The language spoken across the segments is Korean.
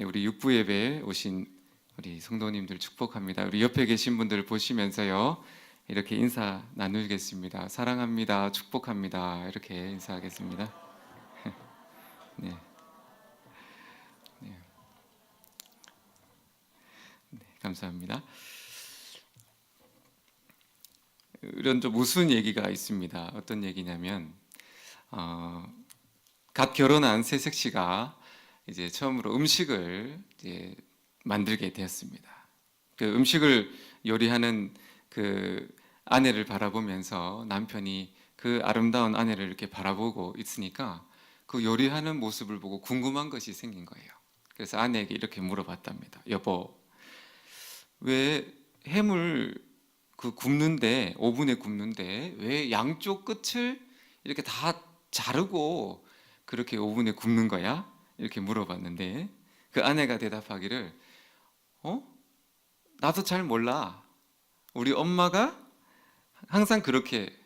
우리 육부 예배에 오신 우리 성도님들 축복합니다. 우리 옆에 계신 분들 보시면서요, 이렇게 인사 나누겠습니다. 사랑합니다. 축복합니다. 이렇게 인사하겠습니다. 네, 네, 네, 감사합니다. 이런 좀 우스운 얘기가 있습니다. 어떤 얘기냐면, 갓 결혼한 새색 씨가 이제 처음으로 음식을 이제 만들게 되었습니다. 그 음식을 요리하는 그 아내를 바라보면서 남편이 그 아름다운 아내를 이렇게 바라보고 있으니까 그 요리하는 모습을 보고 궁금한 것이 생긴 거예요. 그래서 아내에게 이렇게 물어봤답니다. 여보, 왜 햄을 굽는데, 오븐에 굽는데 왜 양쪽 끝을 이렇게 다 자르고 그렇게 오븐에 굽는 거야? 이렇게 물어봤는데 그 아내가 대답하기를, 나도 잘 몰라. 우리 엄마가 항상 그렇게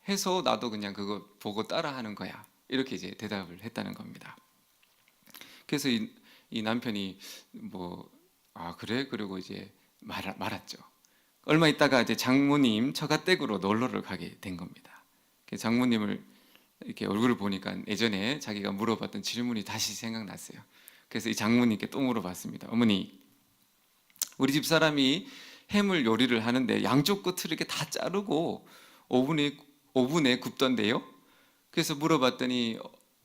해서 나도 그냥 그거 보고 따라하는 거야. 이렇게 이제 대답을 했다는 겁니다. 그래서 이 남편이 그래? 그리고 이제 말았죠. 얼마 있다가 이제 장모님 처가댁으로 놀러를 가게 된 겁니다. 장모님을 이렇게 얼굴을 보니까 예전에 자기가 물어봤던 질문이 다시 생각났어요. 그래서 이 장모님께 또 물어봤습니다. 어머니, 우리 집 사람이 햄을 요리를 하는데 양쪽 끝을 이렇게 다 자르고 오븐에 굽던데요. 그래서 물어봤더니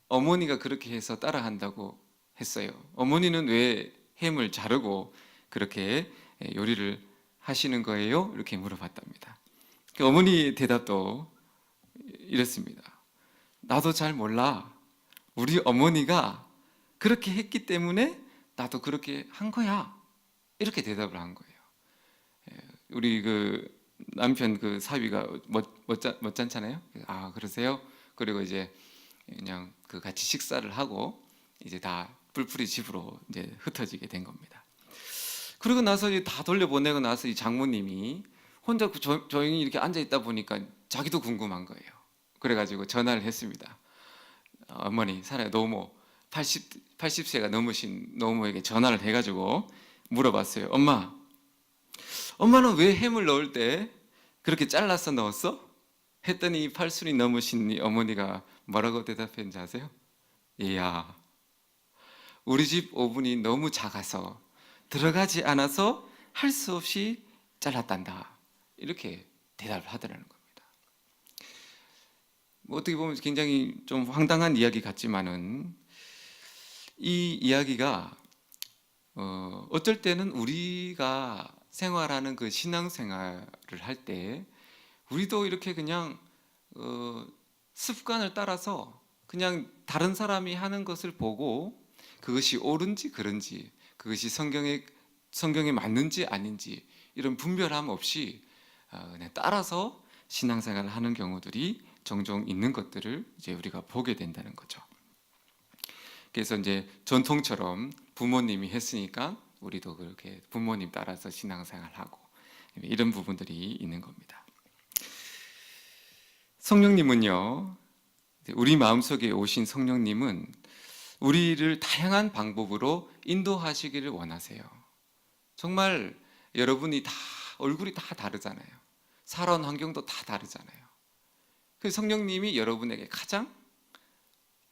어머니가 그렇게 해서 따라한다고 했어요. 어머니는 왜 햄을 자르고 그렇게 요리를 하시는 거예요? 이렇게 물어봤답니다. 어머니 대답도 이랬습니다. 나도 잘 몰라. 우리 어머니가 그렇게 했기 때문에 나도 그렇게 한 거야. 이렇게 대답을 한 거예요. 우리 그 남편 그 사위가 멋잖잖아요. 아, 그러세요? 그리고 이제 그냥 그 같이 식사를 하고 이제 다 뿔뿔이 집으로 이제 흩어지게 된 겁니다. 그러고 나서 다 돌려보내고 나서 이 장모님이 혼자 조용히 이렇게 앉아 있다 보니까 자기도 궁금한 거예요. 그래가지고 전화를 했습니다. 어머니, 사랑의 노모, 80세가 넘으신 노모에게 전화를 해가지고 물어봤어요. 엄마는 왜 햄을 넣을 때 그렇게 잘라서 넣었어? 했더니 80이 넘으신 이 어머니가 뭐라고 대답했는지 아세요? 얘야, 우리 집 오븐이 너무 작아서 들어가지 않아서 할 수 없이 잘랐단다. 이렇게 대답을 하더라는 겁니다. 어떻게 보면 굉장히 좀 황당한 이야기 같지만은 이 이야기가 어쩔 때는 우리가 생활하는 그 신앙생활을 할 때 우리도 이렇게 그냥 습관을 따라서 그냥 다른 사람이 하는 것을 보고 그것이 옳은지 그른지, 그것이 성경에 맞는지 아닌지 이런 분별함 없이 그냥 따라서 신앙생활을 하는 경우들이 종종 있는 것들을 이제 우리가 보게 된다는 거죠. 그래서 이제 전통처럼 부모님이 했으니까 우리도 그렇게 부모님 따라서 신앙생활하고 이런 부분들이 있는 겁니다. 성령님은요, 우리 마음속에 오신 성령님은 우리를 다양한 방법으로 인도하시기를 원하세요. 정말 여러분이 다 얼굴이 다 다르잖아요. 살아온 환경도 다 다르잖아요. 그 성령님이 여러분에게 가장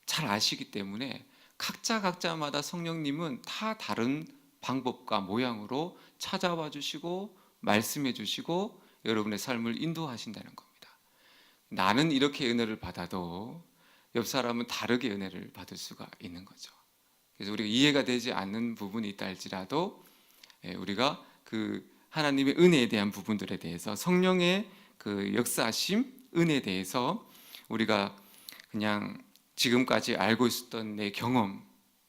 잘 아시기 때문에 각자마다 성령님은 다 다른 방법과 모양으로 찾아와 주시고 말씀해 주시고 여러분의 삶을 인도하신다는 겁니다. 나는 이렇게 은혜를 받아도 옆 사람은 다르게 은혜를 받을 수가 있는 거죠. 그래서 우리가 이해가 되지 않는 부분이 있다 할지라도 우리가 그 하나님의 은혜에 대한 부분들에 대해서 성령의 그 역사하심, 은혜에 대해서 우리가 그냥 지금까지 알고 있었던 내 경험,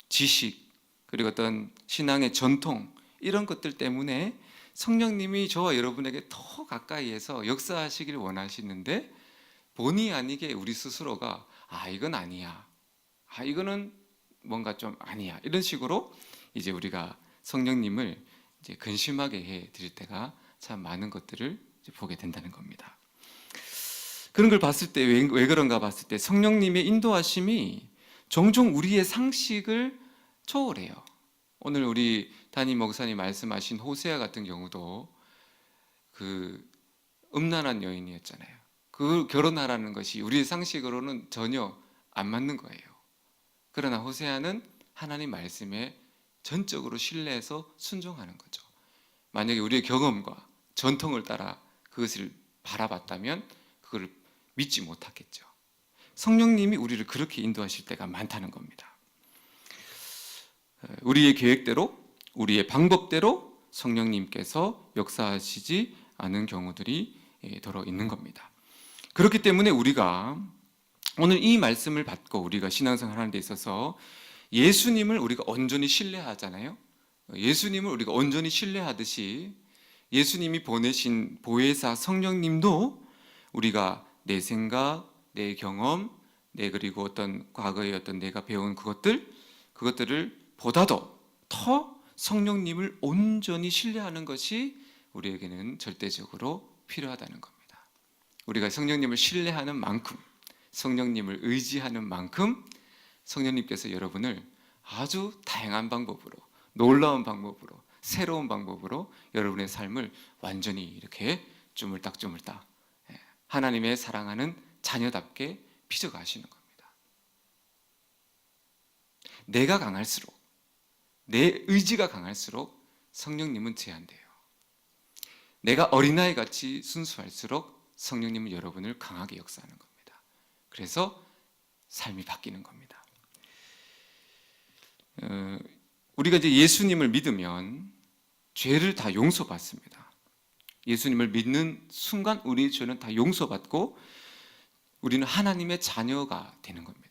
지식, 그리고 어떤 신앙의 전통 이런 것들 때문에 성령님이 저와 여러분에게 더 가까이에서 역사하시기를 원하시는데 본의 아니게 우리 스스로가 이건 아니야, 이거는 뭔가 좀 아니야 이런 식으로 이제 우리가 성령님을 이제 근심하게 해 드릴 때가 참 많은 것들을 이제 보게 된다는 겁니다. 그런 걸 봤을 때 왜 그런가 봤을 때 성령님의 인도하심이 종종 우리의 상식을 초월해요. 오늘 우리 담임 목사님 말씀하신 호세아 같은 경우도 그 음란한 여인이었잖아요. 그 결혼하라는 것이 우리의 상식으로는 전혀 안 맞는 거예요. 그러나 호세아는 하나님 말씀에 전적으로 신뢰해서 순종하는 거죠. 만약에 우리의 경험과 전통을 따라 그것을 바라봤다면 그걸 믿지 못하겠죠. 성령님이 우리를 그렇게 인도하실 때가 많다는 겁니다. 우리의 계획대로, 우리의 방법대로 성령님께서 역사하시지 않은 경우들이 더러 있는 겁니다. 그렇기 때문에 우리가 오늘 이 말씀을 받고 우리가 신앙생활 하는 데 있어서 예수님을 우리가 온전히 신뢰하잖아요. 예수님을 우리가 온전히 신뢰하듯이 예수님이 보내신 보혜사 성령님도 우리가 내 생각, 내 경험, 그리고 어떤 과거의 어떤 내가 배운 그것들을 보다도 더 성령님을 온전히 신뢰하는 것이 우리에게는 절대적으로 필요하다는 겁니다. 우리가 성령님을 신뢰하는 만큼, 성령님을 의지하는 만큼 성령님께서 여러분을 아주 다양한 방법으로, 놀라운 방법으로, 새로운 방법으로 여러분의 삶을 완전히 이렇게 쪼물딱 하나님의 사랑하는 자녀답게 빚어가시는 겁니다. 내가 강할수록, 내 의지가 강할수록 성령님은 제한돼요. 내가 어린아이 같이 순수할수록 성령님은 여러분을 강하게 역사하는 겁니다. 그래서 삶이 바뀌는 겁니다. 우리가 이제 예수님을 믿으면 죄를 다 용서받습니다. 예수님을 믿는 순간 우리의 죄는 다 용서받고 우리는 하나님의 자녀가 되는 겁니다.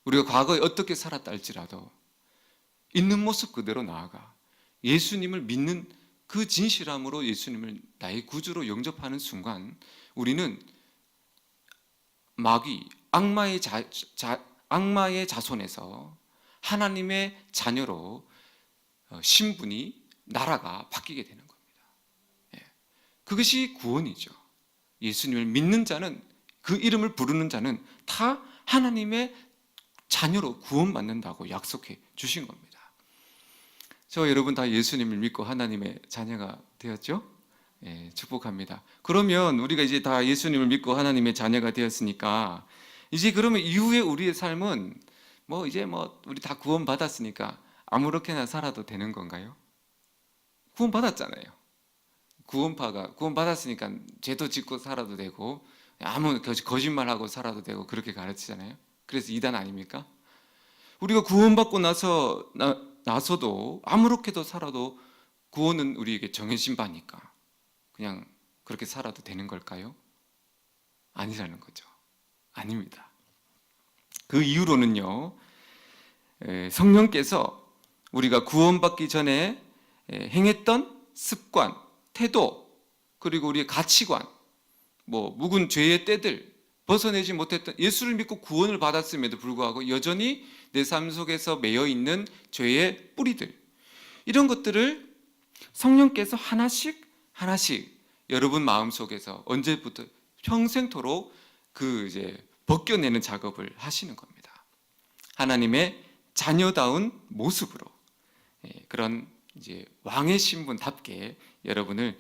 우리가 과거에 어떻게 살았다 할지라도 있는 모습 그대로 나아가 예수님을 믿는 그 진실함으로 예수님을 나의 구주로 영접하는 순간 우리는 마귀, 악마의 자손에서 하나님의 자녀로 신분이, 나라가 바뀌게 되는 겁니다. 그것이 구원이죠. 예수님을 믿는 자는, 그 이름을 부르는 자는 다 하나님의 자녀로 구원받는다고 약속해 주신 겁니다. 저 여러분 다 예수님을 믿고 하나님의 자녀가 되었죠? 축복합니다. 그러면 우리가 이제 다 예수님을 믿고 하나님의 자녀가 되었으니까 이제 그러면 이후에 우리의 삶은 이제 우리 다 구원 받았으니까 아무렇게나 살아도 되는 건가요? 구원 받았잖아요. 구원파가 구원 받았으니까 죄도 짓고 살아도 되고 아무 거짓말하고 살아도 되고 그렇게 가르치잖아요. 그래서 이단 아닙니까? 우리가 구원받고 나서도 아무렇게도 살아도 구원은 우리에게 정해진 바니까 그냥 그렇게 살아도 되는 걸까요? 아니라는 거죠. 아닙니다. 그 이유로는요, 성령께서 우리가 구원받기 전에 행했던 습관, 태도, 그리고 우리의 가치관, 묵은 죄의 때들, 벗어내지 못했던, 예수를 믿고 구원을 받았음에도 불구하고 여전히 내 삶 속에서 매여 있는 죄의 뿌리들, 이런 것들을 성령께서 하나씩 여러분 마음 속에서 언제부터 평생토록 벗겨내는 작업을 하시는 겁니다. 하나님의 자녀다운 모습으로 그런 왕의 신분답게 여러분을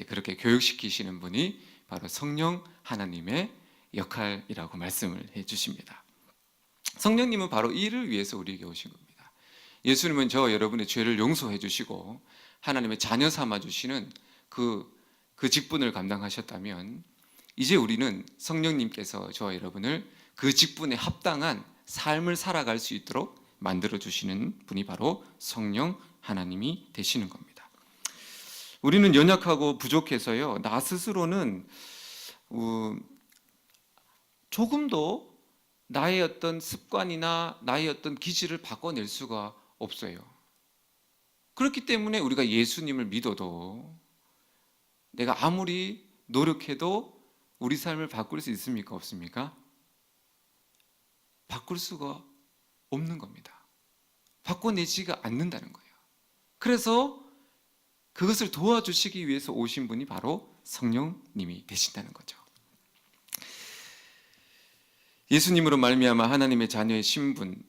그렇게 교육시키시는 분이 바로 성령 하나님의 역할이라고 말씀을 해주십니다. 성령님은 바로 이를 위해서 우리에게 오신 겁니다. 예수님은 저와 여러분의 죄를 용서해 주시고 하나님의 자녀 삼아 주시는 그 직분을 감당하셨다면 이제 우리는 성령님께서 저와 여러분을 그 직분에 합당한 삶을 살아갈 수 있도록 만들어 주시는 분이 바로 성령 하나님이 되시는 겁니다. 우리는 연약하고 부족해서요, 나 스스로는 조금도 나의 어떤 습관이나 나의 어떤 기질을 바꿔낼 수가 없어요. 그렇기 때문에 우리가 예수님을 믿어도 내가 아무리 노력해도 우리 삶을 바꿀 수 있습니까? 없습니까? 바꿀 수가 없는 겁니다. 바꿔내지가 않는다는 거예요. 그래서 그것을 도와주시기 위해서 오신 분이 바로 성령님이 되신다는 거죠. 예수님으로 말미암아 하나님의 자녀의 신분을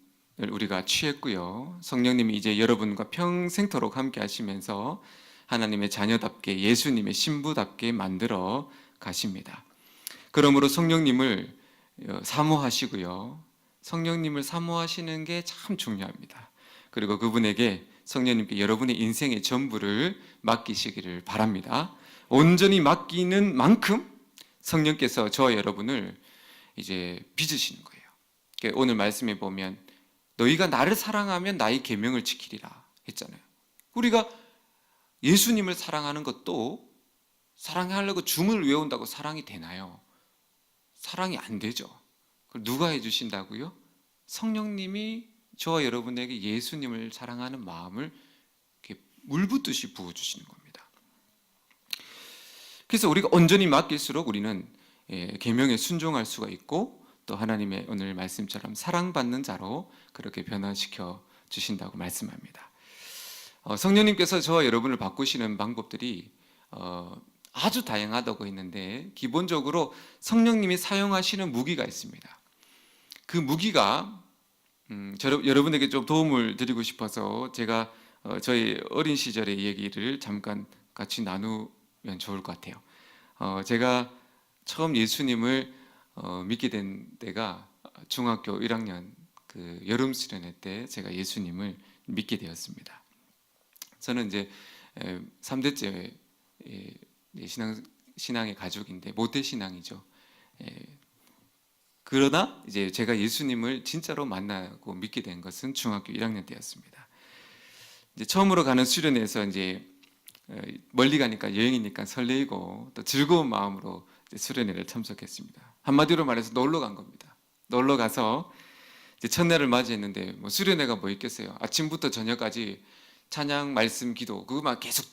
우리가 취했고요. 성령님이 이제 여러분과 평생토록 함께 하시면서 하나님의 자녀답게 예수님의 신부답게 만들어 가십니다. 그러므로 성령님을 사모하시고요. 성령님을 사모하시는 게 참 중요합니다. 그리고 그분에게 성령님께 여러분의 인생의 전부를 맡기시기를 바랍니다. 온전히 맡기는 만큼 성령께서 저와 여러분을 이제 빚으시는 거예요. 오늘 말씀에 보면 너희가 나를 사랑하면 나의 계명을 지키리라 했잖아요. 우리가 예수님을 사랑하는 것도 사랑하려고 주문을 외운다고 사랑이 되나요? 사랑이 안 되죠. 그걸 누가 해주신다고요? 성령님이 저와 여러분에게 예수님을 사랑하는 마음을 이렇게 물붓듯이 부어주시는 겁니다. 그래서 우리가 온전히 맡길수록 우리는 계명에 순종할 수가 있고 또 하나님의 오늘 말씀처럼 사랑받는 자로 그렇게 변화시켜 주신다고 말씀합니다. 성령님께서 저와 여러분을 바꾸시는 방법들이 아주 다양하다고 했는데 기본적으로 성령님이 사용하시는 무기가 있습니다. 그 무기가 여러분에게 좀 도움을 드리고 싶어서 제가 저희 어린 시절의 얘기를 잠깐 같이 나누면 좋을 것 같아요. 제가 처음 예수님을 믿게 된 때가 중학교 1학년 그 여름 수련회 때 제가 예수님을 믿게 되었습니다. 저는 이제 3대째 신앙의 가족인데 모태 신앙이죠. 그러나 이제 제가 예수님을 진짜로 만나고 믿게 된 것은 중학교 1학년 때였습니다. 이제 처음으로 가는 수련회에서 이제 멀리 가니까 여행이니까 설레이고 또 즐거운 마음으로 수련회를 참석했습니다. 한마디로 말해서 놀러 간 겁니다. 놀러 가서 이제 첫날을 맞이했는데 뭐 수련회가 뭐 있겠어요. 아침부터 저녁까지 찬양, 말씀, 기도 그것만 계속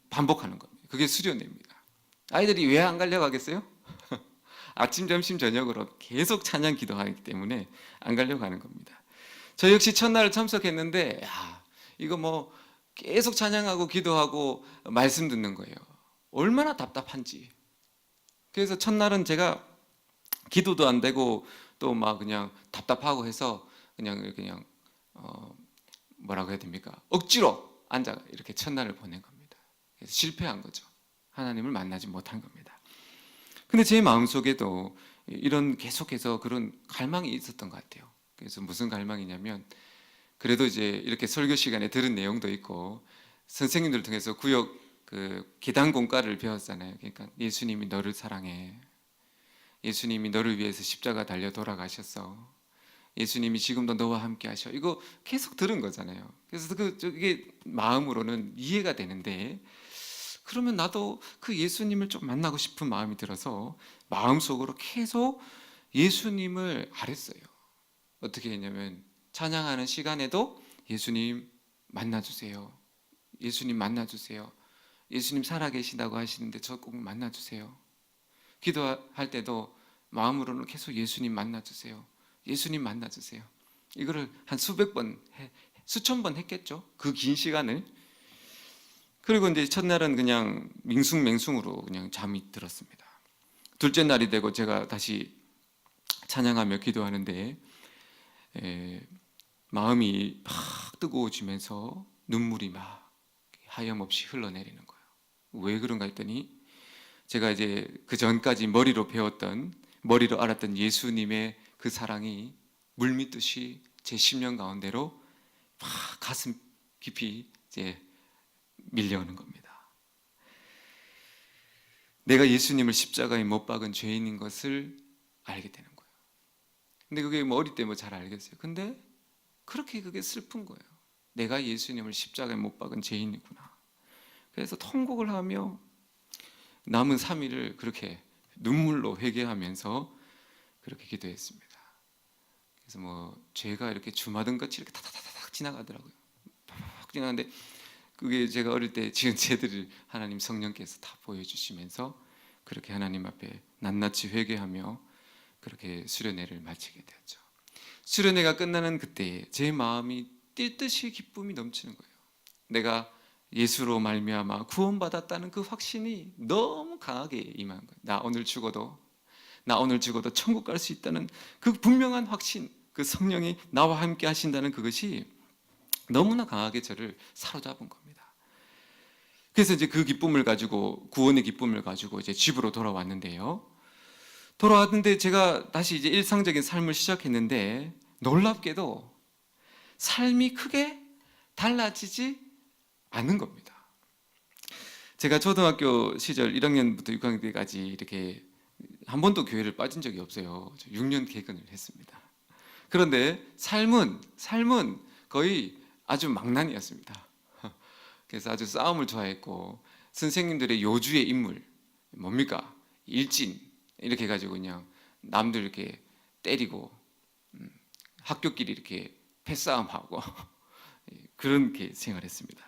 반복하는 겁니다. 그게 수련회입니다. 아이들이 왜 안 가려고 하겠어요? 아침, 점심, 저녁으로 계속 찬양 기도하기 때문에 안 가려고 하는 겁니다. 저 역시 첫날 참석했는데 이거 뭐 계속 찬양하고 기도하고 말씀 듣는 거예요. 얼마나 답답한지. 그래서 첫날은 제가 기도도 안 되고 또 막 그냥 답답하고 해서 그냥 뭐라고 해야 됩니까? 억지로 앉아 이렇게 첫날을 보낸 겁니다. 그래서 실패한 거죠. 하나님을 만나지 못한 겁니다. 근데 제 마음속에도 이런 계속해서 그런 갈망이 있었던 것 같아요. 그래서 무슨 갈망이냐면 그래도 이제 이렇게 설교 시간에 들은 내용도 있고 선생님들 통해서 구역 그 계단 공과를 배웠잖아요. 그러니까 예수님이 너를 사랑해. 예수님이 너를 위해서 십자가 달려 돌아가셨어. 예수님이 지금도 너와 함께 하셔. 이거 계속 들은 거잖아요. 그래서 이게 마음으로는 이해가 되는데 그러면 나도 그 예수님을 좀 만나고 싶은 마음이 들어서 마음속으로 계속 예수님을 아랬어요. 어떻게 했냐면 찬양하는 시간에도 예수님 만나주세요. 예수님 만나주세요. 예수님 살아계신다고 하시는데 저 꼭 만나주세요. 기도할 때도 마음으로는 계속 예수님 만나주세요. 예수님 만나주세요. 이거를 한 수백 번, 수천 번 했겠죠. 그 긴 시간을. 그리고 이제 첫날은 그냥 밍숭맹숭으로 그냥 잠이 들었습니다. 둘째 날이 되고 제가 다시 찬양하며 기도하는데 마음이 막 뜨거워지면서 눈물이 막 하염없이 흘러내리는 거예요. 왜 그런가 했더니 제가 이제 그 전까지 머리로 알았던 예수님의 그 사랑이 물밀듯이 제 심령 가운데로 막 가슴 깊이 이제 밀려오는 겁니다. 내가 예수님을 십자가에 못 박은 죄인인 것을 알게 되는 거예요. 근데 그게 뭐 어릴 때 뭐 잘 알겠어요. 근데 그렇게 그게 슬픈 거예요. 내가 예수님을 십자가에 못 박은 죄인이구나. 그래서 통곡을 하며 남은 3일을 그렇게 눈물로 회개하면서 그렇게 기도했습니다. 그래서 뭐 죄가 이렇게 주마등같이 이렇게 타타타닥 지나가더라고요. 팍 지나가는데 그게 제가 어릴 때 지은 죄들을 하나님 성령께서 다 보여주시면서 그렇게 하나님 앞에 낱낱이 회개하며 그렇게 수련회를 마치게 되었죠. 수련회가 끝나는 그때 제 마음이 뛸 듯이 기쁨이 넘치는 거예요. 내가 예수로 말미암아 구원받았다는 그 확신이 너무 강하게 임한 거예요. 나 오늘 죽어도 천국 갈 수 있다는 그 분명한 확신, 그 성령이 나와 함께 하신다는 그것이 너무나 강하게 저를 사로잡은 겁니다. 그래서 이제 그 기쁨을 가지고, 구원의 기쁨을 가지고 이제 집으로 돌아왔는데요. 돌아왔는데 제가 다시 이제 일상적인 삶을 시작했는데 놀랍게도 삶이 크게 달라지지 않는 겁니다. 제가 초등학교 시절 1학년부터 6학년 때까지 이렇게 한 번도 교회를 빠진 적이 없어요. 6년 개근을 했습니다. 그런데 삶은 거의 아주 망난이었습니다. 그래서 아주 싸움을 좋아했고, 선생님들의 요주의 인물 뭡니까? 일진 이렇게 해가지고 그냥 남들 이렇게 때리고 학교끼리 이렇게 패싸움하고 그렇게 생활했습니다.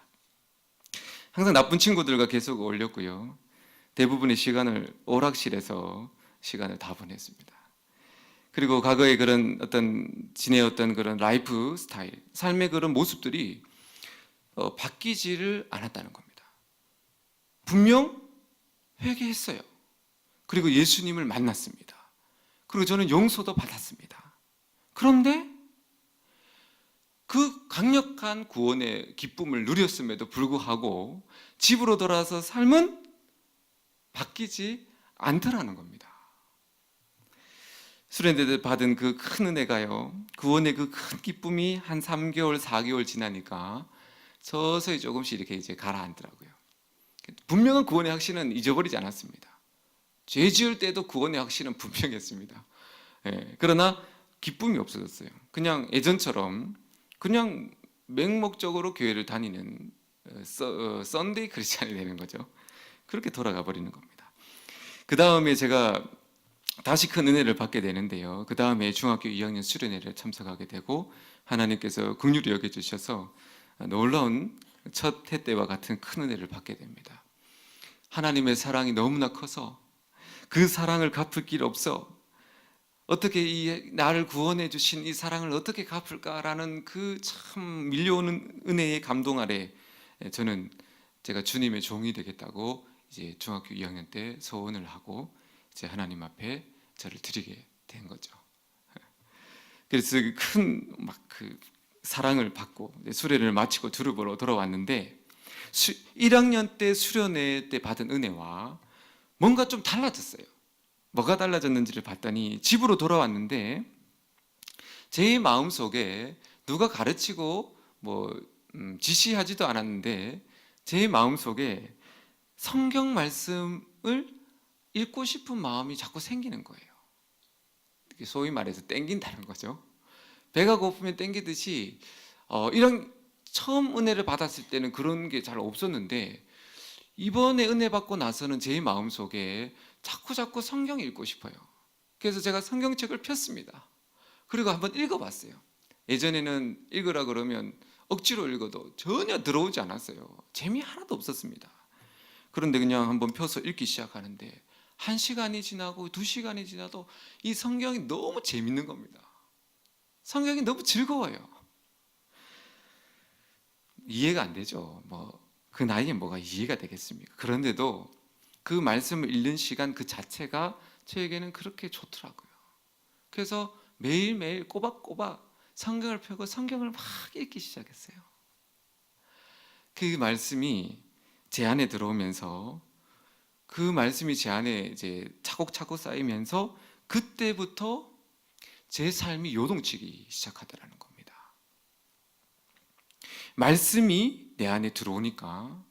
항상 나쁜 친구들과 계속 어울렸고요. 대부분의 시간을 오락실에서 시간을 다 보냈습니다. 그리고 과거의 그런 어떤 지내었던 그런 라이프 스타일, 삶의 그런 모습들이 바뀌지를 않았다는 겁니다. 분명 회개했어요. 그리고 예수님을 만났습니다. 그리고 저는 용서도 받았습니다. 그런데 그 강력한 구원의 기쁨을 누렸음에도 불구하고 집으로 돌아와서 삶은 바뀌지 않더라는 겁니다. 수련대 받은 그 큰 은혜가요, 구원의 그 큰 기쁨이 한 3개월, 4개월 지나니까 서서히 조금씩 이렇게 이제 가라앉더라고요. 분명한 구원의 확신은 잊어버리지 않았습니다. 죄 지을 때도 구원의 확신은 분명했습니다. 그러나 기쁨이 없어졌어요. 그냥 예전처럼 그냥 맹목적으로 교회를 다니는 썬데이 크리스찬이 되는 거죠. 그렇게 돌아가 버리는 겁니다. 그 다음에 제가 다시 큰 은혜를 받게 되는데요. 그 다음에 중학교 2학년 수련회를 참석하게 되고 하나님께서 긍휼히 여겨주셔서 놀라운 첫 해 때와 같은 큰 은혜를 받게 됩니다. 하나님의 사랑이 너무나 커서 그 사랑을 갚을 길 없어 어떻게 이 나를 구원해 주신 이 사랑을 어떻게 갚을까라는 그 참 밀려오는 은혜의 감동 아래 저는 제가 주님의 종이 되겠다고 이제 중학교 2학년 때 소원을 하고 이제 하나님 앞에 저를 드리게 된 거죠. 그래서 큰 막 그 사랑을 받고 수련을 마치고 두릅으로 돌아왔는데 1학년 때 수련회 때 받은 은혜와 뭔가 좀 달라졌어요. 뭐가 달라졌는지를 봤더니 집으로 돌아왔는데 제 마음속에 누가 가르치고 지시하지도 않았는데 제 마음속에 성경 말씀을 읽고 싶은 마음이 자꾸 생기는 거예요. 소위 말해서 땡긴다는 거죠. 배가 고프면 땡기듯이 이런 처음 은혜를 받았을 때는 그런 게 잘 없었는데 이번에 은혜 받고 나서는 제 마음속에 자꾸 성경 읽고 싶어요. 그래서 제가 성경책을 폈습니다. 그리고 한번 읽어봤어요. 예전에는 읽으라 그러면 억지로 읽어도 전혀 들어오지 않았어요. 재미 하나도 없었습니다. 그런데 그냥 한번 펴서 읽기 시작하는데 1시간이 지나고 2시간이 지나도 이 성경이 너무 재밌는 겁니다. 성경이 너무 즐거워요. 이해가 안 되죠. 그 나이에 뭐가 이해가 되겠습니까? 그런데도 그 말씀을 읽는 시간 그 자체가 저에게는 그렇게 좋더라고요. 그래서 매일매일 꼬박꼬박 성경을 펴고 성경을 막 읽기 시작했어요. 그 말씀이 제 안에 들어오면서 그 말씀이 제 안에 이제 차곡차곡 쌓이면서 그때부터 제 삶이 요동치기 시작하더라는 겁니다. 말씀이 내 안에 들어오니까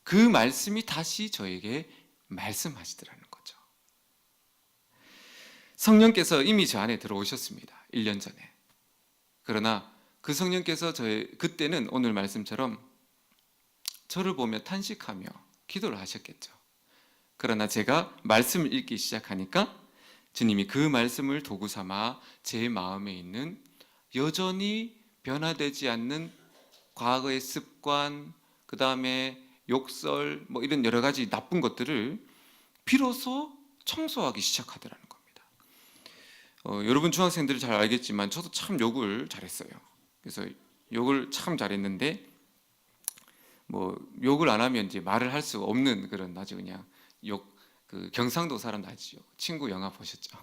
그 말씀이 다시 저에게 말씀하시더라는 거죠. 성령께서 이미 저 안에 들어오셨습니다. 1년 전에. 그러나 그 성령께서 그때는 오늘 말씀처럼 저를 보며 탄식하며 기도를 하셨겠죠. 그러나 제가 말씀을 읽기 시작하니까 주님이 그 말씀을 도구 삼아 제 마음에 있는 여전히 변화되지 않는 과거의 습관, 그 다음에 욕설, 이런 여러 가지 나쁜 것들을 비로소 청소하기 시작하더라는 겁니다. 여러분 중학생들이 잘 알겠지만 저도 참 욕을 잘했어요. 그래서 욕을 참 잘했는데 욕을 안 하면 이제 말을 할 수가 없는 그런 아주 그냥 그 경상도 사람 아시죠? 친구 영화 보셨죠?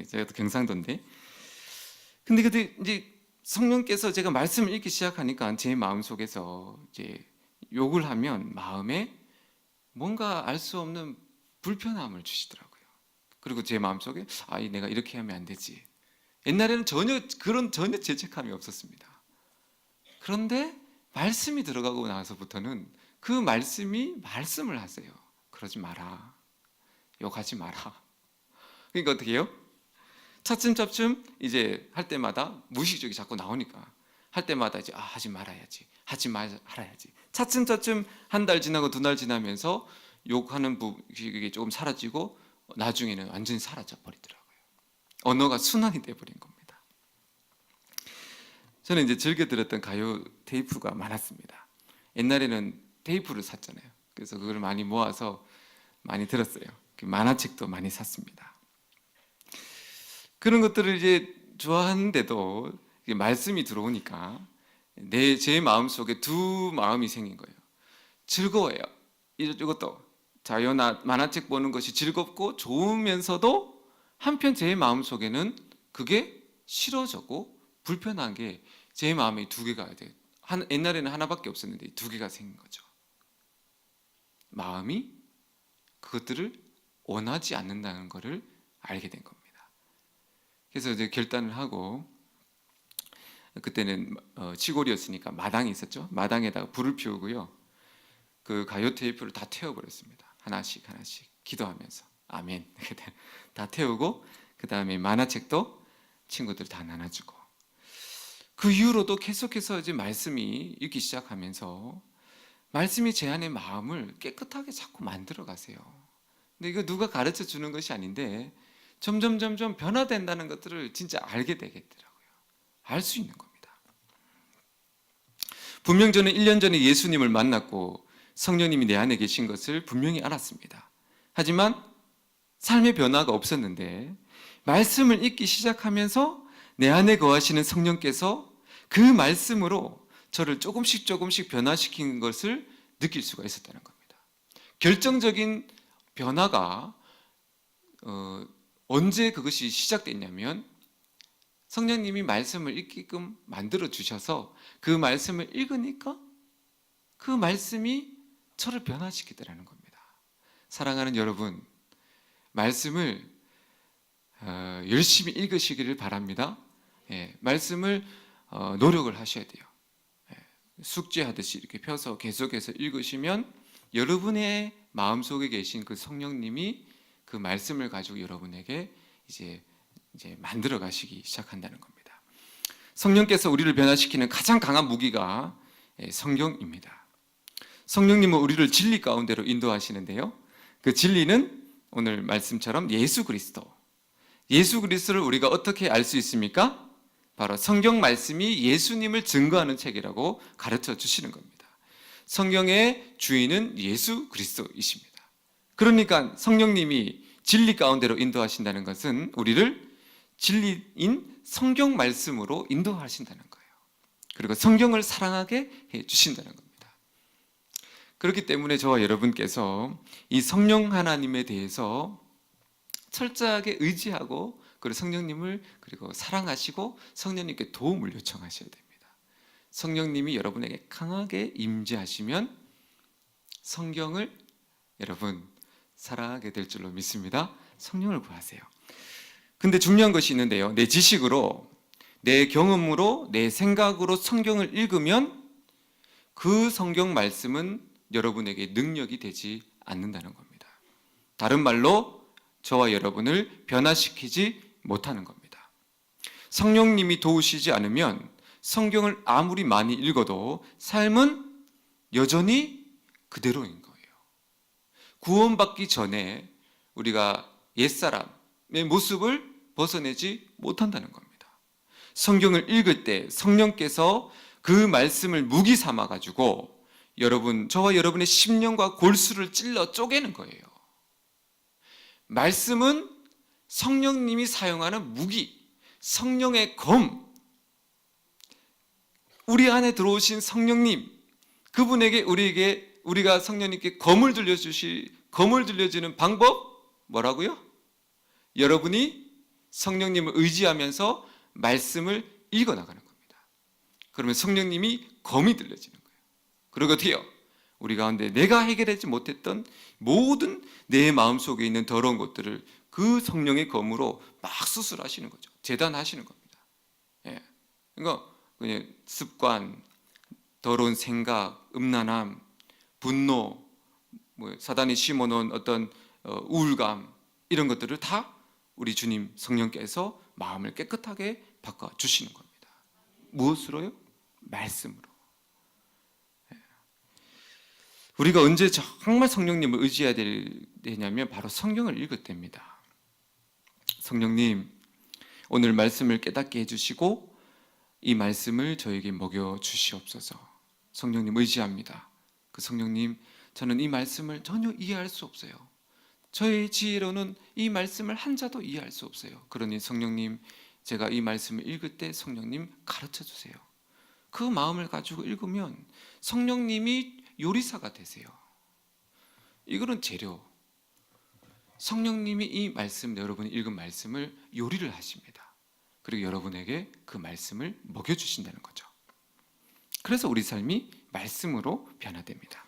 제가 또 경상도인데 근데 이제 성령께서 제가 말씀을 읽기 시작하니까 제 마음속에서 이제 욕을 하면 마음에 뭔가 알 수 없는 불편함을 주시더라고요. 그리고 제 마음속에 내가 이렇게 하면 안 되지. 옛날에는 전혀 죄책감이 없었습니다. 그런데 말씀이 들어가고 나서부터는 그 말씀이 말씀을 하세요. 그러지 마라. 욕하지 마라. 그러니까 어떻게 해요? 차츰차츰 이제 할 때마다 무의식적이 자꾸 나오니까 할 때마다 이제 하지 말아야지. 하지 말아야지. 차츰차츰 한 달 지나고 두 달 지나면서 욕하는 부분이 조금 사라지고 나중에는 완전히 사라져 버리더라고요. 언어가 순환이 돼 버린 겁니다. 저는 이제 즐겨 들었던 가요 테이프가 많았습니다. 옛날에는 테이프를 샀잖아요. 그래서 그걸 많이 모아서 많이 들었어요. 만화책도 많이 샀습니다. 그런 것들을 이제 좋아하는데도 말씀이 들어오니까 제 마음속에 두 마음이 생긴 거예요. 즐거워요. 이것도 자연아 만화책 보는 것이 즐겁고 좋으면서도 한편 제 마음속에는 그게 싫어졌고 불편한 게 제 마음에 두 개가 돼요. 옛날에는 하나밖에 없었는데 두 개가 생긴 거죠. 마음이 그것들을 원하지 않는다는 것을 알게 된 겁니다. 그래서 이제 결단을 하고 그때는 시골이었으니까 마당이 있었죠. 마당에다가 불을 피우고요. 그 가요 테이프를 다 태워버렸습니다. 하나씩 기도하면서 아멘 다 태우고 그 다음에 만화책도 친구들 다 나눠주고 그 이후로도 계속해서 이제 말씀이 읽기 시작하면서 말씀이 제 안의 마음을 깨끗하게 자꾸 만들어 가세요. 근데 이거 누가 가르쳐 주는 것이 아닌데 점점 변화된다는 것들을 진짜 알게 되겠더라고요. 알 수 있는 겁니다. 분명 저는 1년 전에 예수님을 만났고 성령님이 내 안에 계신 것을 분명히 알았습니다. 하지만 삶의 변화가 없었는데 말씀을 읽기 시작하면서 내 안에 거하시는 성령께서 그 말씀으로 저를 조금씩 변화시키는 것을 느낄 수가 있었다는 겁니다. 결정적인 변화가 언제 그것이 시작됐냐면 성령님이 말씀을 읽게끔 만들어 주셔서 그 말씀을 읽으니까 그 말씀이 저를 변화시키더라는 겁니다. 사랑하는 여러분, 말씀을 열심히 읽으시기를 바랍니다. 말씀을 노력을 하셔야 돼요. 숙제하듯이 이렇게 펴서 계속해서 읽으시면 여러분의 마음속에 계신 그 성령님이 그 말씀을 가지고 여러분에게 이제 만들어 가시기 시작한다는 겁니다. 성령께서 우리를 변화시키는 가장 강한 무기가 성경입니다. 성령님은 우리를 진리 가운데로 인도하시는데요. 그 진리는 오늘 말씀처럼 예수 그리스도를 우리가 어떻게 알 수 있습니까? 바로 성경 말씀이 예수님을 증거하는 책이라고 가르쳐 주시는 겁니다. 성경의 주인은 예수 그리스도이십니다. 그러니까 성령님이 진리 가운데로 인도하신다는 것은 우리를 진리인 성경 말씀으로 인도하신다는 거예요. 그리고 성경을 사랑하게 해 주신다는 겁니다. 그렇기 때문에 저와 여러분께서 이 성령 하나님에 대해서 철저하게 의지하고 그리고 성령님을 그리고 사랑하시고 성령님께 도움을 요청하셔야 됩니다. 성령님이 여러분에게 강하게 임재하시면 성경을 여러분 사랑하게 될 줄로 믿습니다. 성령을 구하세요. 근데 중요한 것이 있는데요. 내 지식으로, 내 경험으로, 내 생각으로 성경을 읽으면 그 성경 말씀은 여러분에게 능력이 되지 않는다는 겁니다. 다른 말로 저와 여러분을 변화시키지 못하는 겁니다. 성령님이 도우시지 않으면 성경을 아무리 많이 읽어도 삶은 여전히 그대로인 거예요. 구원받기 전에 우리가 옛사람의 모습을 벗어내지 못한다는 겁니다. 성경을 읽을 때 성령께서 그 말씀을 무기 삼아 가지고 저와 여러분의 심령과 골수를 찔러 쪼개는 거예요. 말씀은 성령님이 사용하는 무기, 성령의 검, 우리 안에 들어오신 성령님, 그분에게 우리가 성령님께 검을 들려주는 방법 뭐라고요? 여러분이 성령님을 의지하면서 말씀을 읽어 나가는 겁니다. 그러면 성령님이 검이 들려지는 거예요. 그리고 어떻게 해요? 우리 가운데 내가 해결하지 못했던 모든 내 마음속에 있는 더러운 것들을 그 성령의 검으로 막 수술하시는 거죠. 재단하시는 겁니다. 예. 그러니까 그냥 습관, 더러운 생각, 음란함, 분노, 사단이 심어놓은 어떤 우울감, 이런 것들을 다 우리 주님 성령께서 마음을 깨끗하게 바꿔주시는 겁니다. 무엇으로요? 말씀으로. 우리가 언제 정말 성령님을 의지해야 되냐면 바로 성경을 읽을 때입니다. 성령님, 오늘 말씀을 깨닫게 해주시고 이 말씀을 저에게 먹여주시옵소서. 성령님 의지합니다. 그 성령님, 저는 이 말씀을 전혀 이해할 수 없어요. 저의 지혜로는 이 말씀을 한자도 이해할 수 없어요. 그러니 성령님, 제가 이 말씀을 읽을 때 성령님 가르쳐 주세요. 그 마음을 가지고 읽으면 성령님이 요리사가 되세요. 이거는 재료. 성령님이 이 말씀, 여러분이 읽은 말씀을 요리를 하십니다. 그리고 여러분에게 그 말씀을 먹여주신다는 거죠. 그래서 우리 삶이 말씀으로 변화됩니다.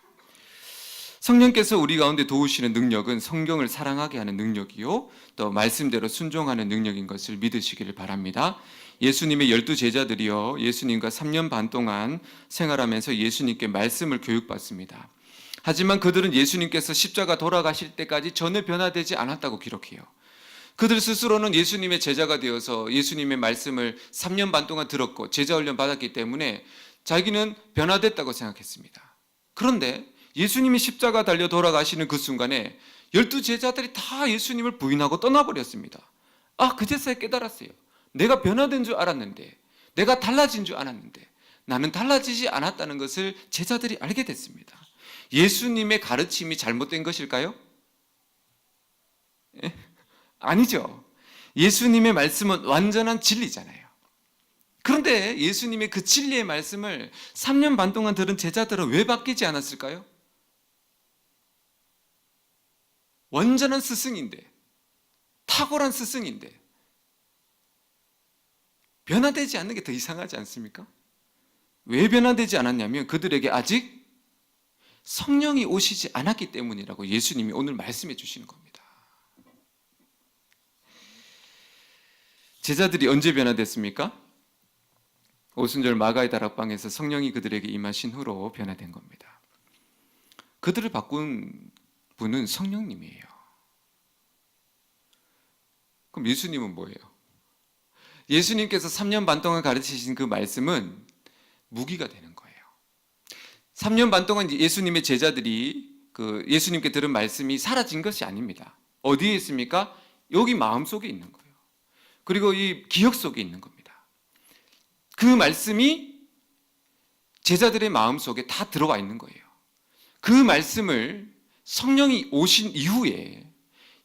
성령께서 우리 가운데 도우시는 능력은 성경을 사랑하게 하는 능력이요, 또 말씀대로 순종하는 능력인 것을 믿으시기를 바랍니다. 예수님의 12 제자들이요, 예수님과 3년 반 동안 생활하면서 예수님께 말씀을 교육받습니다. 하지만 그들은 예수님께서 십자가 돌아가실 때까지 전혀 변화되지 않았다고 기록해요. 그들 스스로는 예수님의 제자가 되어서 예수님의 말씀을 3년 반 동안 들었고 제자 훈련 받았기 때문에 자기는 변화됐다고 생각했습니다. 그런데 예수님이 십자가 달려 돌아가시는 그 순간에 12 제자들이 다 예수님을 부인하고 떠나버렸습니다. 그제서야 깨달았어요. 내가 변화된 줄 알았는데, 내가 달라진 줄 알았는데 나는 달라지지 않았다는 것을 제자들이 알게 됐습니다. 예수님의 가르침이 잘못된 것일까요? 아니죠. 예수님의 말씀은 완전한 진리잖아요. 그런데 예수님의 그 진리의 말씀을 3년 반 동안 들은 제자들은 왜 바뀌지 않았을까요? 완전한 스승인데, 탁월한 스승인데 변화되지 않는 게 더 이상하지 않습니까? 왜 변화되지 않았냐면 그들에게 아직 성령이 오시지 않았기 때문이라고 예수님이 오늘 말씀해 주시는 겁니다. 제자들이 언제 변화됐습니까? 오순절 마가의 다락방에서 성령이 그들에게 임하신 후로 변화된 겁니다. 그들을 바꾼 분은 성령님이에요. 그럼 예수님은 뭐예요? 예수님께서 3년 반 동안 가르치신 그 말씀은 무기가 되는 거예요. 3년 반 동안 예수님의 제자들이 예수님께 들은 말씀이 사라진 것이 아닙니다. 어디에 있습니까? 여기 마음속에 있는 거예요. 그리고 이 기억 속에 있는 겁니다. 그 말씀이 제자들의 마음속에 다 들어와 있는 거예요. 그 말씀을 성령이 오신 이후에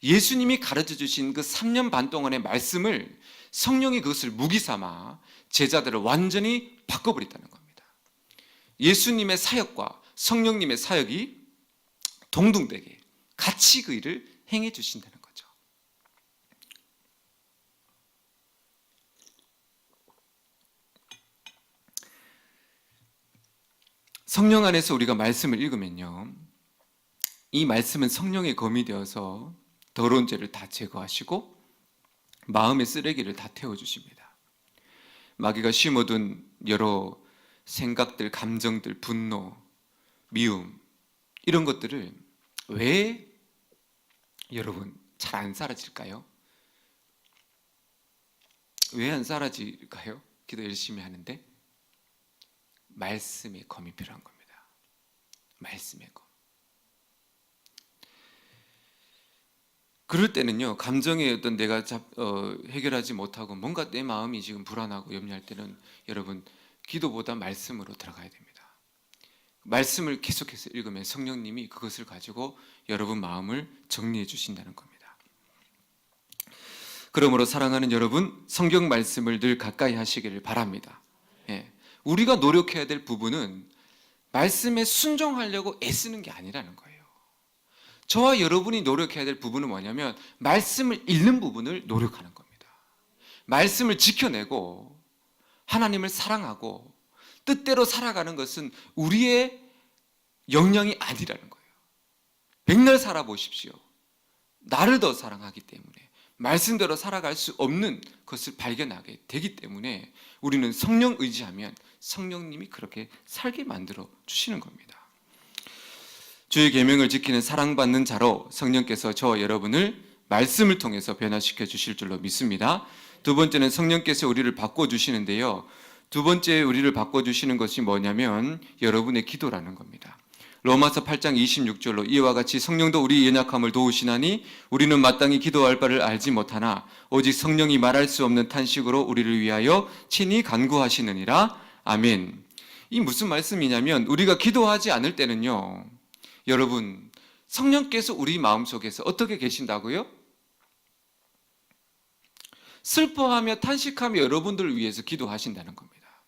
예수님이 가르쳐 주신 그 3년 반 동안의 말씀을 성령이 그것을 무기 삼아 제자들을 완전히 바꿔버렸다는 겁니다. 예수님의 사역과 성령님의 사역이 동등되게 같이 그 일을 행해 주신다는 거죠. 성령 안에서 우리가 말씀을 읽으면요, 이 말씀은 성령의 검이 되어서 더러운 죄를 다 제거하시고 마음의 쓰레기를 다 태워주십니다. 마귀가 심어둔 여러 생각들, 감정들, 분노, 미움, 이런 것들을 왜 여러분 잘 안 사라질까요? 왜 안 사라질까요? 기도 열심히 하는데 말씀의 검이 필요한 겁니다. 말씀의 검. 그럴 때는요, 감정의 어떤 내가 해결하지 못하고 뭔가 내 마음이 지금 불안하고 염려할 때는 여러분 기도보다 말씀으로 들어가야 됩니다. 말씀을 계속해서 읽으면 성령님이 그것을 가지고 여러분 마음을 정리해 주신다는 겁니다. 그러므로 사랑하는 여러분, 성경 말씀을 늘 가까이 하시기를 바랍니다. 우리가 노력해야 될 부분은 말씀에 순종하려고 애쓰는 게 아니라는 거예요. 저와 여러분이 노력해야 될 부분은 뭐냐면 말씀을 읽는 부분을 노력하는 겁니다. 말씀을 지켜내고 하나님을 사랑하고 뜻대로 살아가는 것은 우리의 역량이 아니라는 거예요. 백날 살아보십시오. 나를 더 사랑하기 때문에 말씀대로 살아갈 수 없는 것을 발견하게 되기 때문에 우리는 성령 의지하면 성령님이 그렇게 살게 만들어 주시는 겁니다. 주의 계명을 지키는 사랑받는 자로 성령께서 저와 여러분을 말씀을 통해서 변화시켜 주실 줄로 믿습니다. 두 번째는 성령께서 우리를 바꿔주시는데요. 두 번째 우리를 바꿔주시는 것이 뭐냐면 여러분의 기도라는 겁니다. 로마서 8장 26절로 이와 같이 성령도 우리 연약함을 도우시나니 우리는 마땅히 기도할 바를 알지 못하나 오직 성령이 말할 수 없는 탄식으로 우리를 위하여 친히 간구하시느니라. 아멘. 이 무슨 말씀이냐면 우리가 기도하지 않을 때는요, 여러분 성령께서 우리 마음속에서 어떻게 계신다고요? 슬퍼하며 탄식하며 여러분들을 위해서 기도하신다는 겁니다.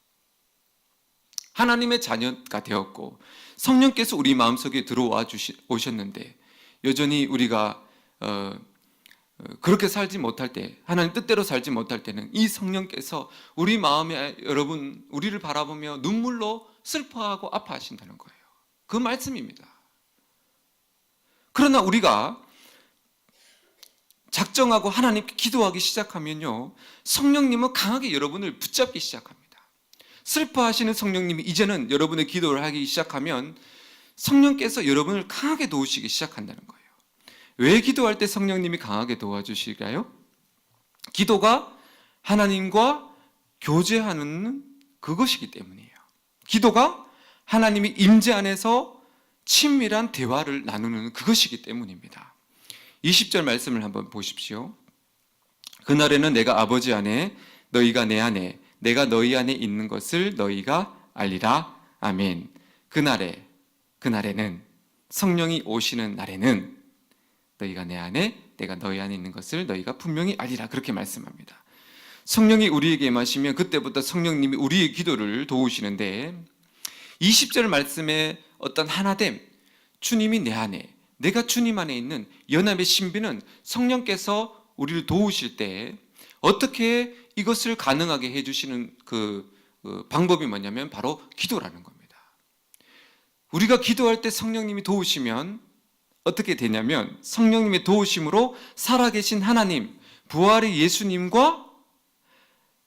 하나님의 자녀가 되었고 성령께서 우리 마음속에 들어와 오셨는데 여전히 우리가 그렇게 살지 못할 때, 하나님 뜻대로 살지 못할 때는 이 성령께서 우리 마음에 여러분 우리를 바라보며 눈물로 슬퍼하고 아파하신다는 거예요. 그 말씀입니다. 그러나 우리가 작정하고 하나님께 기도하기 시작하면요, 성령님은 강하게 여러분을 붙잡기 시작합니다. 슬퍼하시는 성령님이 이제는 여러분의 기도를 하기 시작하면 성령께서 여러분을 강하게 도우시기 시작한다는 거예요. 왜 기도할 때 성령님이 강하게 도와주실까요? 기도가 하나님과 교제하는 그것이기 때문이에요. 기도가 하나님이 임재 안에서 친밀한 대화를 나누는 그것이기 때문입니다. 20절 말씀을 한번 보십시오. 그날에는 내가 아버지 안에 너희가 내 안에 내가 너희 안에 있는 것을 너희가 알리라. 아멘. 그날에는 성령이 오시는 날에는 너희가 내 안에 내가 너희 안에 있는 것을 너희가 분명히 알리라. 그렇게 말씀합니다. 성령이 우리에게 임하시면 그때부터 성령님이 우리의 기도를 도우시는데 20절 말씀에 어떤 하나됨, 주님이 내 안에 내가 주님 안에 있는 연합의 신비는 성령께서 우리를 도우실 때 어떻게 이것을 가능하게 해주시는 그 방법이 뭐냐면 바로 기도라는 겁니다. 우리가 기도할 때 성령님이 도우시면 어떻게 되냐면 성령님의 도우심으로 살아계신 하나님, 부활의 예수님과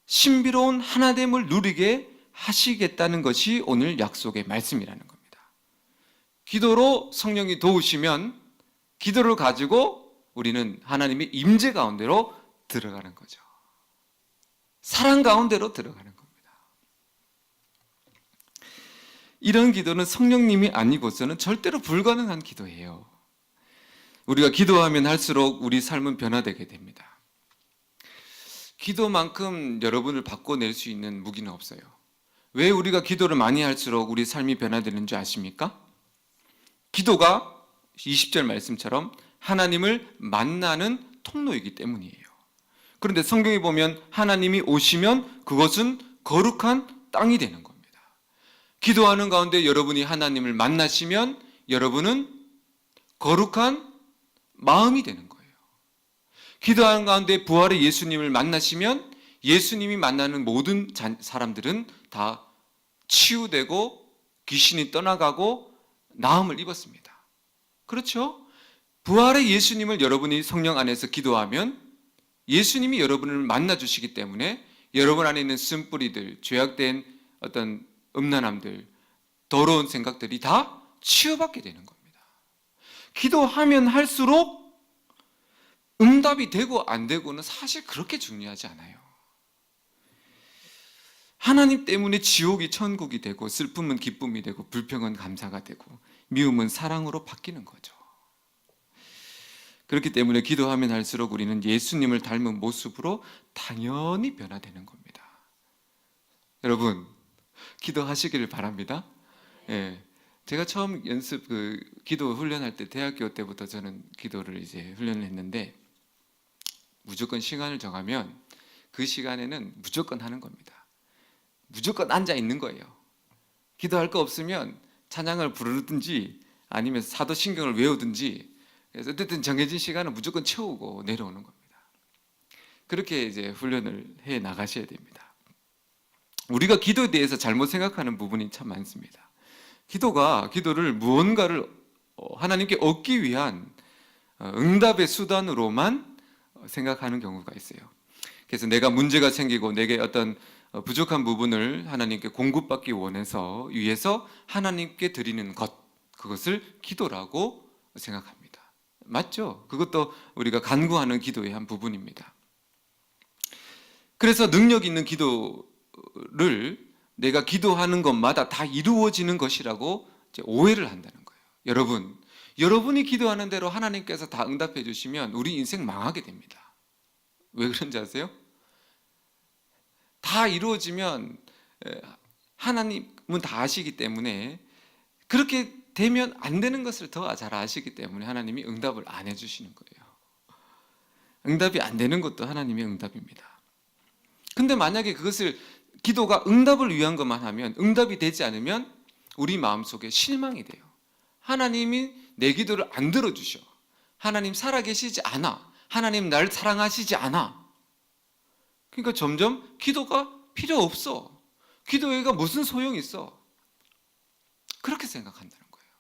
신비로운 하나됨을 누리게 하시겠다는 것이 오늘 약속의 말씀이라는 겁니다. 기도로 성령이 도우시면 기도를 가지고 우리는 하나님의 임재 가운데로 들어가는 거죠. 사랑 가운데로 들어가는 겁니다. 이런 기도는 성령님이 아니고서는 절대로 불가능한 기도예요. 우리가 기도하면 할수록 우리 삶은 변화되게 됩니다. 기도만큼 여러분을 바꿔낼 수 있는 무기는 없어요. 왜 우리가 기도를 많이 할수록 우리 삶이 변화되는 줄 아십니까? 기도가 20절 말씀처럼 하나님을 만나는 통로이기 때문이에요. 그런데 성경에 보면 하나님이 오시면 그것은 거룩한 땅이 되는 겁니다. 기도하는 가운데 여러분이 하나님을 만나시면 여러분은 거룩한 마음이 되는 거예요. 기도하는 가운데 부활의 예수님을 만나시면 예수님이 만나는 모든 사람들은 다 치유되고 귀신이 떠나가고 나음을 입었습니다. 그렇죠? 부활의 예수님을 여러분이 성령 안에서 기도하면 예수님이 여러분을 만나주시기 때문에 여러분 안에 있는 쓴뿌리들, 죄악된 어떤 음란함들, 더러운 생각들이 다 치유받게 되는 겁니다. 기도하면 할수록 응답이 되고 안 되고는 사실 그렇게 중요하지 않아요. 하나님 때문에 지옥이 천국이 되고 슬픔은 기쁨이 되고 불평은 감사가 되고 미움은 사랑으로 바뀌는 거죠. 그렇기 때문에 기도하면 할수록 우리는 예수님을 닮은 모습으로 당연히 변화되는 겁니다. 여러분, 기도하시기를 바랍니다. 예, 제가 처음 기도 훈련할 때 대학교 때부터 저는 기도를 이제 훈련을 했는데 무조건 시간을 정하면 그 시간에는 무조건 하는 겁니다. 무조건 앉아 있는 거예요. 기도할 거 없으면 찬양을 부르든지 아니면 사도신경을 외우든지 그래서 어쨌든 정해진 시간은 무조건 채우고 내려오는 겁니다. 그렇게 이제 훈련을 해 나가셔야 됩니다. 우리가 기도에 대해서 잘못 생각하는 부분이 참 많습니다. 기도를 무언가를 하나님께 얻기 위한 응답의 수단으로만 생각하는 경우가 있어요. 그래서 내가 문제가 생기고 내게 어떤 부족한 부분을 하나님께 공급받기 위해서 하나님께 드리는 그것을 기도라고 생각합니다. 맞죠? 그것도 우리가 간구하는 기도의 한 부분입니다. 그래서 능력 있는 기도를 내가 기도하는 것마다 다 이루어지는 것이라고 이제 오해를 한다는 거예요. 여러분이 기도하는 대로 하나님께서 다 응답해 주시면 우리 인생 망하게 됩니다. 왜 그런지 아세요? 다 이루어지면 하나님은 다 아시기 때문에, 그렇게 되면 안 되는 것을 더 잘 아시기 때문에 하나님이 응답을 안 해주시는 거예요. 응답이 안 되는 것도 하나님의 응답입니다. 근데 만약에 기도가 응답을 위한 것만 하면, 응답이 되지 않으면 우리 마음속에 실망이 돼요. 하나님이 내 기도를 안 들어주셔. 하나님 살아계시지 않아. 하나님 날 사랑하시지 않아. 그러니까 점점 기도가 필요 없어. 기도가 무슨 소용이 있어. 그렇게 생각한다는 거예요.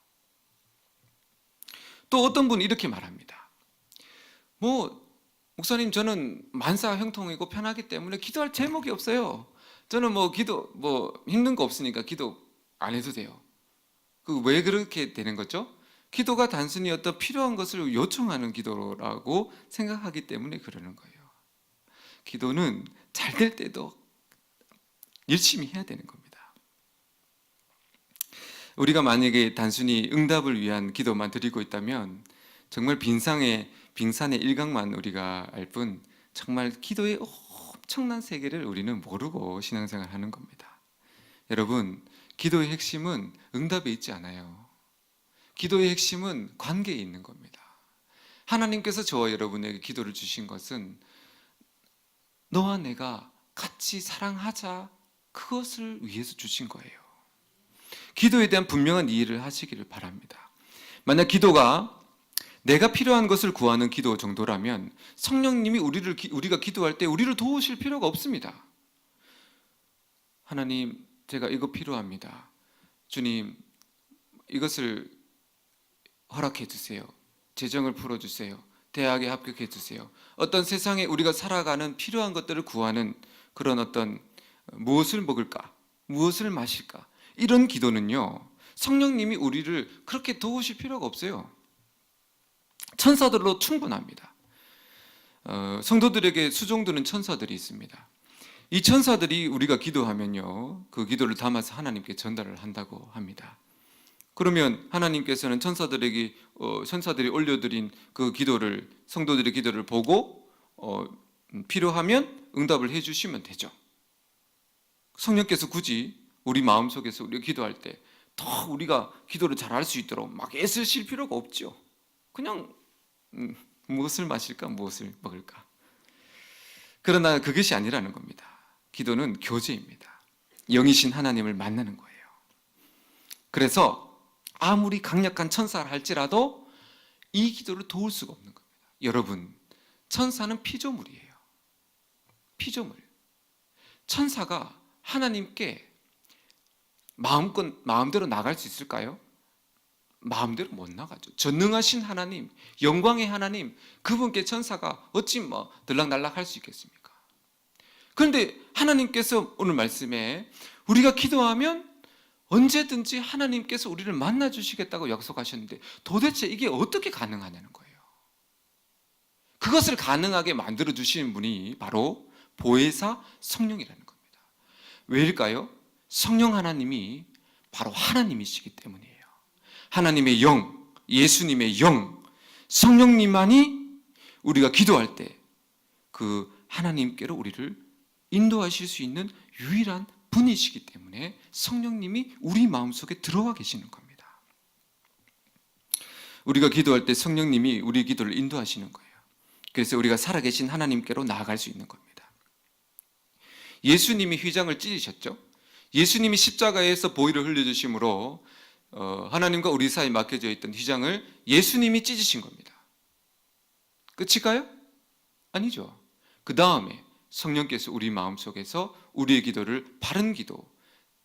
또 어떤 분은 이렇게 말합니다. 목사님, 저는 만사 형통이고 편하기 때문에 기도할 제목이 없어요. 저는 힘든 거 없으니까 기도 안 해도 돼요. 왜 그렇게 되는 거죠? 기도가 단순히 어떤 필요한 것을 요청하는 기도라고 생각하기 때문에 그러는 거예요. 기도는 잘 될 때도 열심히 해야 되는 겁니다. 우리가 만약에 단순히 응답을 위한 기도만 드리고 있다면 정말 빙산의 일각만 우리가 알 뿐, 정말 기도의 엄청난 세계를 우리는 모르고 신앙생활을 하는 겁니다. 여러분, 기도의 핵심은 응답에 있지 않아요. 기도의 핵심은 관계에 있는 겁니다. 하나님께서 저와 여러분에게 기도를 주신 것은 너와 내가 같이 사랑하자, 그것을 위해서 주신 거예요. 기도에 대한 분명한 이해를 하시기를 바랍니다. 만약 기도가 내가 필요한 것을 구하는 기도 정도라면 성령님이 우리가 기도할 때 우리를 도우실 필요가 없습니다. 하나님, 제가 이거 필요합니다. 주님, 이것을 허락해 주세요. 재정을 풀어주세요. 대학에 합격해 주세요. 어떤 세상에 우리가 살아가는 필요한 것들을 구하는 그런 어떤, 무엇을 먹을까? 무엇을 마실까? 이런 기도는요, 성령님이 우리를 그렇게 도우실 필요가 없어요. 천사들로 충분합니다. 성도들에게 수종드는 천사들이 있습니다. 이 천사들이 우리가 기도하면요, 그 기도를 담아서 하나님께 전달을 한다고 합니다. 그러면 하나님께서는 천사들이 올려드린 그 기도를, 성도들의 기도를 보고 필요하면 응답을 해주시면 되죠. 성령께서 굳이 우리 마음속에서 우리가 기도할 때 더 우리가 기도를 잘할 수 있도록 막 애쓰실 필요가 없죠. 그냥 무엇을 마실까, 무엇을 먹을까. 그러나 그것이 아니라는 겁니다. 기도는 교제입니다. 영이신 하나님을 만나는 거예요. 그래서 아무리 강력한 천사를 할지라도 이 기도를 도울 수가 없는 겁니다. 여러분, 천사는 피조물이에요. 피조물. 천사가 하나님께 마음대로 나갈 수 있을까요? 마음대로 못 나가죠. 전능하신 하나님, 영광의 하나님, 그분께 천사가 어찌 들락날락 할 수 있겠습니까? 그런데 하나님께서 오늘 말씀에 우리가 기도하면 언제든지 하나님께서 우리를 만나 주시겠다고 약속하셨는데, 도대체 이게 어떻게 가능하냐는 거예요. 그것을 가능하게 만들어 주시는 분이 바로 보혜사 성령이라는 겁니다. 왜일까요? 성령 하나님이 바로 하나님이시기 때문이에요. 하나님의 영, 예수님의 영, 성령님만이 우리가 기도할 때 그 하나님께로 우리를 인도하실 수 있는 유일한 분이시기 때문에 성령님이 우리 마음속에 들어와 계시는 겁니다. 우리가 기도할 때 성령님이 우리 기도를 인도하시는 거예요. 그래서 우리가 살아계신 하나님께로 나아갈 수 있는 겁니다. 예수님이 휘장을 찢으셨죠. 예수님이 십자가에서 보혈을 흘려주심으로 하나님과 우리 사이에 막혀져 있던 휘장을 예수님이 찢으신 겁니다. 끝일까요? 아니죠. 그 다음에 성령께서 우리 마음속에서 우리의 기도를 바른 기도,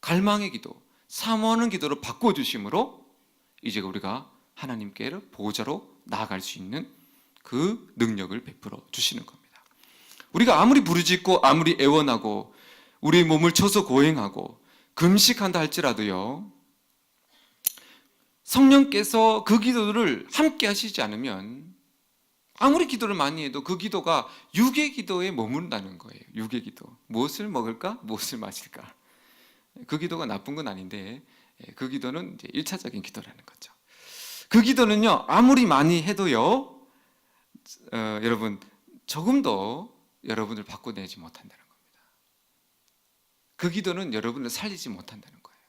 갈망의 기도, 사모하는 기도로 바꿔주심으로 이제 우리가 하나님께 보호자로 나아갈 수 있는 그 능력을 베풀어 주시는 겁니다. 우리가 아무리 부르짖고 아무리 애원하고 우리 몸을 쳐서 고행하고 금식한다 할지라도요, 성령께서 그 기도를 함께 하시지 않으면 아무리 기도를 많이 해도 그 기도가 육의 기도에 머문다는 거예요. 육의 기도. 무엇을 먹을까? 무엇을 마실까? 그 기도가 나쁜 건 아닌데 그 기도는 이제 1차적인 기도라는 거죠. 그 기도는요, 아무리 많이 해도요, 여러분 조금도 여러분을 바꿔내지 못한다는 겁니다. 그 기도는 여러분을 살리지 못한다는 거예요.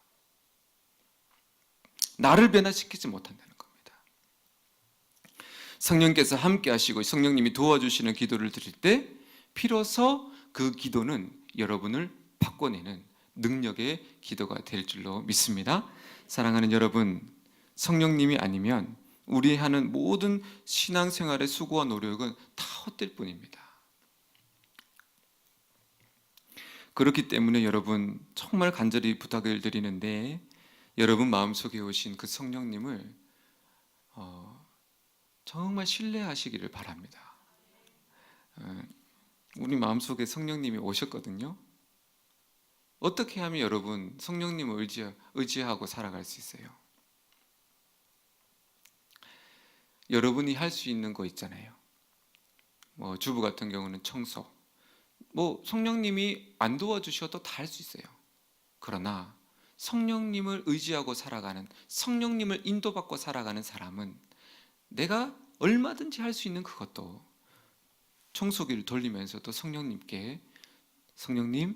나를 변화시키지 못한다는 겁니다. 성령께서 함께 하시고 성령님이 도와주시는 기도를 드릴 때 비로소 그 기도는 여러분을 바꿔내는 능력의 기도가 될 줄로 믿습니다. 사랑하는 여러분, 성령님이 아니면 우리 하는 모든 신앙생활의 수고와 노력은 다 헛될 뿐입니다. 그렇기 때문에 여러분 정말 간절히 부탁을 드리는데, 여러분 마음속에 오신 그 성령님을 정말 신뢰하시기를 바랍니다. 우리 마음속에 성령님이 오셨거든요. 어떻게 하면 여러분 성령님을 의지하고 살아갈 수 있어요? 여러분이 할 수 있는 거 있잖아요. 주부 같은 경우는 청소, 성령님이 안 도와주셔도 다 할 수 있어요. 그러나 성령님을 의지하고 살아가는, 성령님을 인도받고 살아가는 사람은 내가 얼마든지 할 수 있는 그것도 청소기를 돌리면서도 성령님께, 성령님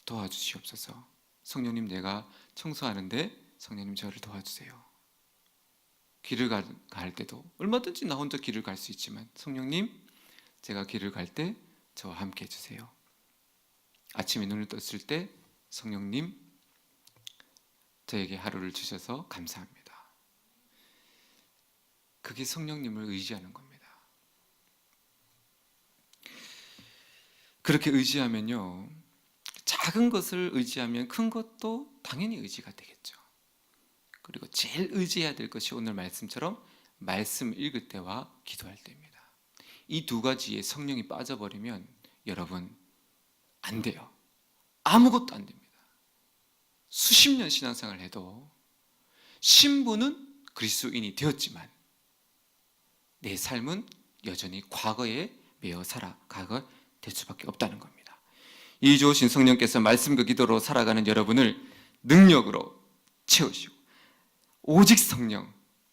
도와주시옵소서, 성령님 내가 청소하는데 성령님 저를 도와주세요. 길을 갈 때도 얼마든지 나 혼자 길을 갈 수 있지만 성령님 제가 길을 갈 때 저와 함께 해주세요. 아침에 눈을 떴을 때 성령님 저에게 하루를 주셔서 감사합니다. 그게 성령님을 의지하는 겁니다. 그렇게 의지하면요, 작은 것을 의지하면 큰 것도 당연히 의지가 되겠죠. 그리고 제일 의지해야 될 것이 오늘 말씀처럼 말씀 읽을 때와 기도할 때입니다. 이 두 가지에 성령이 빠져버리면 여러분 안 돼요. 아무것도 안 됩니다. 수십 년 신앙생활을 해도 신부는 그리스도인이 되었지만 내 삶은 여전히 과거에 매여 살아가게 될 수밖에 없다는 겁니다. 이 좋으신 성령께서 말씀과 기도로 살아가는 여러분을 능력으로 채우시고 오직 성령,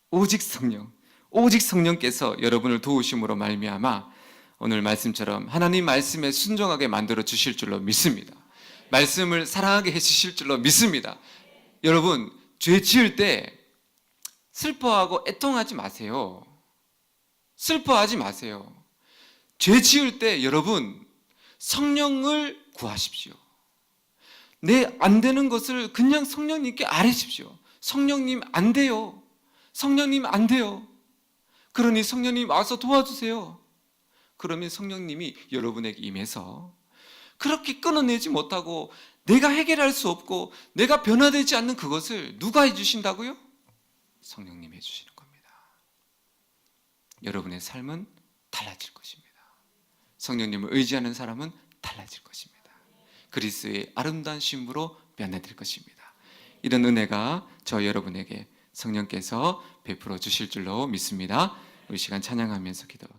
오직 성령, 오직 성령께서 여러분을 도우심으로 말미암아 오늘 말씀처럼 하나님 말씀에 순종하게 만들어 주실 줄로 믿습니다. 말씀을 사랑하게 해주실 줄로 믿습니다. 여러분 죄 지을 때 슬퍼하고 애통하지 마세요. 슬퍼하지 마세요. 죄 지을 때 여러분 성령을 구하십시오. 안 되는 것을 그냥 성령님께 아뢰십시오. 성령님 안 돼요. 성령님 안 돼요. 그러니 성령님 와서 도와주세요. 그러면 성령님이 여러분에게 임해서 그렇게 끊어내지 못하고 내가 해결할 수 없고 내가 변화되지 않는 그것을 누가 해주신다고요? 성령님이 해주시는 겁니다. 여러분의 삶은 달라질 것입니다. 성령님을 의지하는 사람은 달라질 것입니다. 그리스도의 아름다운 신부로 변화될 것입니다. 이런 은혜가 저 여러분에게 성령께서 베풀어 주실 줄로 믿습니다. 우리 시간 찬양하면서 기도하겠습니다.